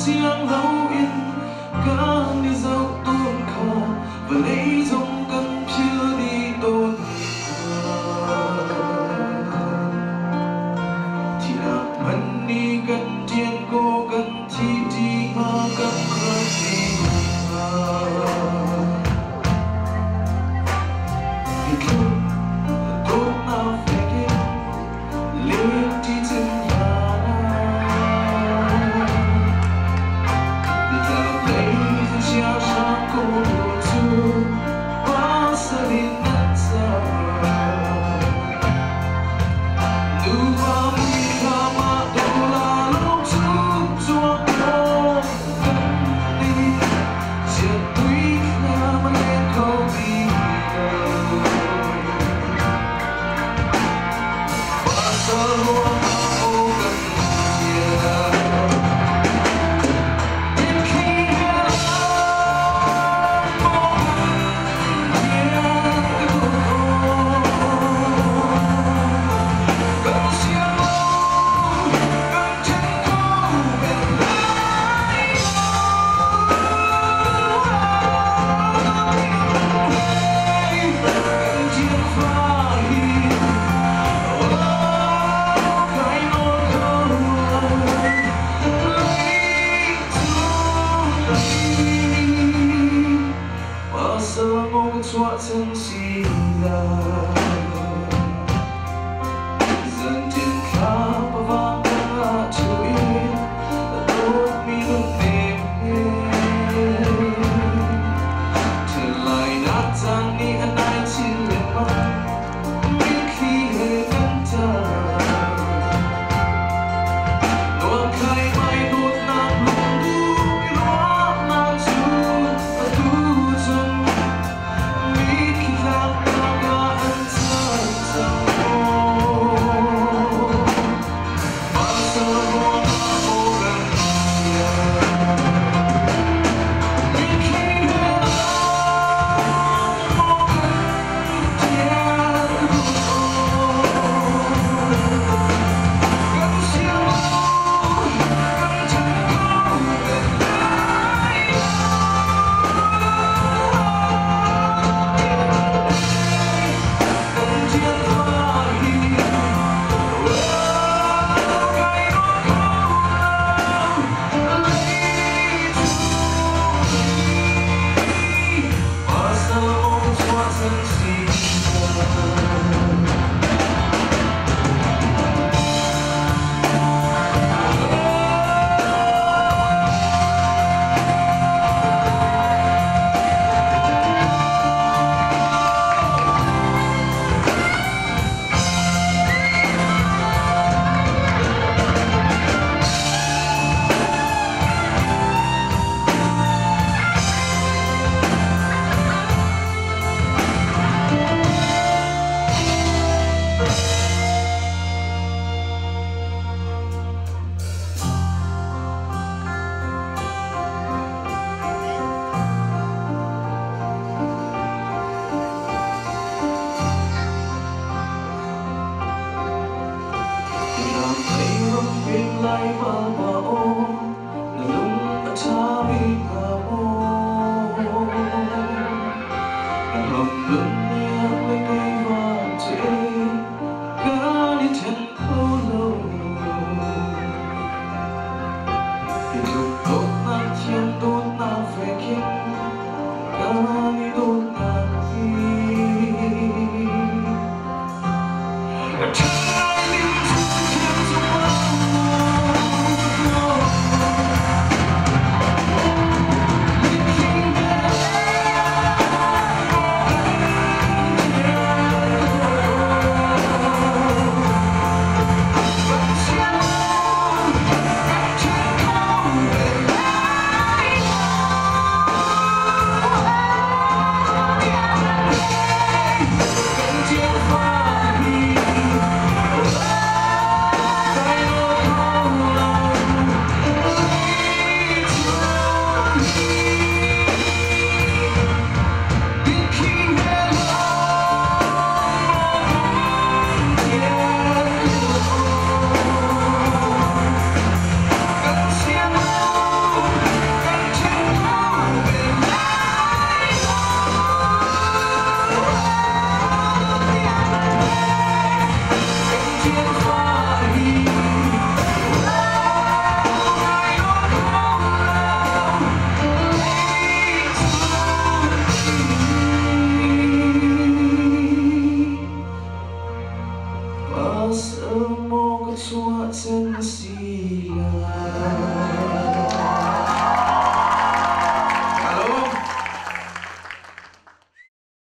riêng lâu yên cả đi dạo tuôn khờ và lấy dòng cần chưa đi tôn thì nào mình đi gần tiền cô gần thì đi mà gần hơn thì what can see love dần trên khắp vang cả trời đã tốt mi luôn đêm trở lại nát tan đi anh ai chỉ liền mắt biết khi hề cánh ta nỗi cay mai đốt nát luôn đu lo nát chu và tu chân lại vào bão là lúc ta cha bị ngã mồ hầm lưng nhẹ với cây vàng chế cả đi chân khâu lâu thì lúc tốt na thiên tốt na về kinh cả đi tốt na đi chiến